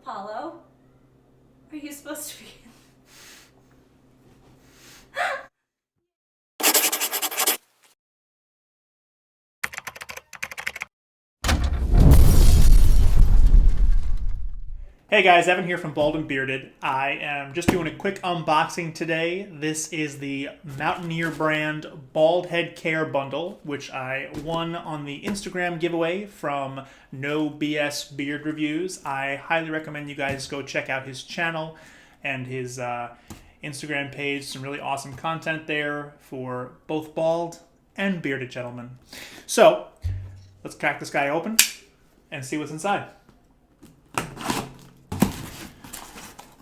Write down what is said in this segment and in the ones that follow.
Apollo? Are you supposed to be... Hey guys, Evan here from Baldn.Bearded. I am just doing a quick unboxing today. This is the Mountaineer brand Bald Head Care Bundle, which I won on the Instagram giveaway from No BS Beard Reviews. I highly recommend you guys go check out his channel and his Instagram page. Some really awesome content there for both bald and bearded gentlemen. So, let's crack this guy open and see what's inside.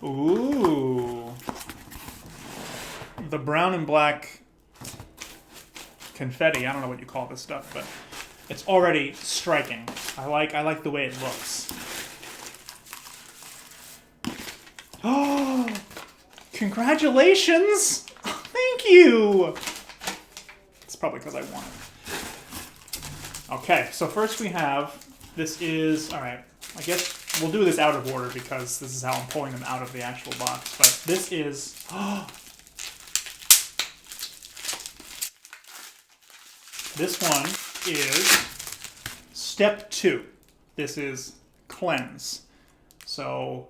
Ooh. The brown and black confetti. I don't know what you call this stuff, but it's already striking. I like the way it looks. Oh, congratulations! Thank you! It's probably because I won it. Okay, so first we have, this is, alright, I guess we'll do this out of order because this is how I'm pulling them out of the actual box. But this is... this one is step 2. This is cleanse. So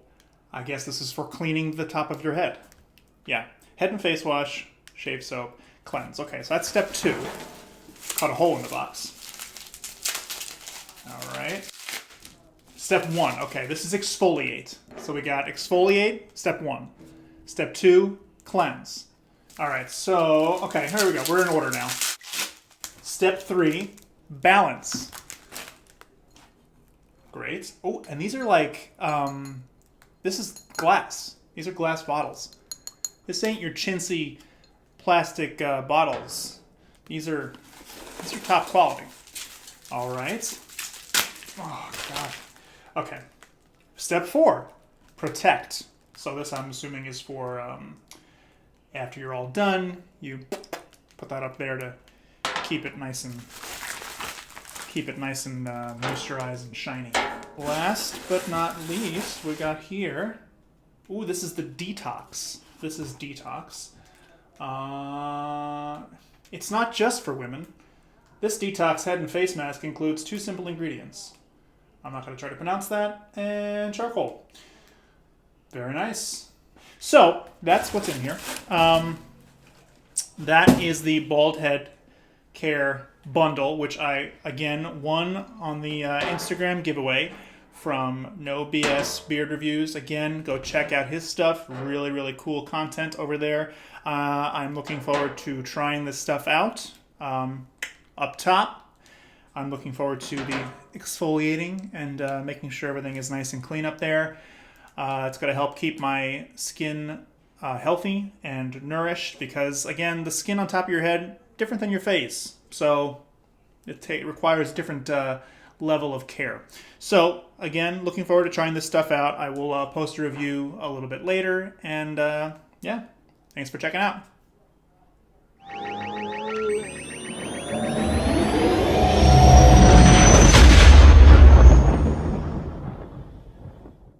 I guess this is for cleaning the top of your head. Yeah. Head and face wash, shave soap, cleanse. Okay, so that's step 2. Cut a hole in the box. All right. Step 1, okay, this is exfoliate. So we got exfoliate, step 1. Step 2, cleanse. All right, so, okay, here we go. We're in order now. Step 3, balance. Great. Oh, and these are like, this is glass. These are glass bottles. This ain't your chintzy plastic bottles. These are top quality. All right. Oh, God. Okay, step 4, protect. So this, I'm assuming, is for after you're all done, you put that up there to keep it nice and moisturized and shiny. Last but not least, we got here. Ooh, this is the detox. This is detox. It's not just for women. This detox head and face mask includes 2 simple ingredients. I'm not going to try to pronounce that. And charcoal. Very nice. So, that's what's in here. That is the Bald Head Care Bundle, which I, again, won on the Instagram giveaway from No BS Beard Reviews. Again, go check out his stuff. Really, really cool content over there. I'm looking forward to trying this stuff out. Up top, I'm looking forward to the exfoliating and making sure everything is nice and clean up there. It's going to help keep my skin healthy and nourished because, again, the skin on top of your head, different than your face. So it requires a different level of care. So, again, looking forward to trying this stuff out. I will post a review a little bit later. And, yeah, thanks for checking out.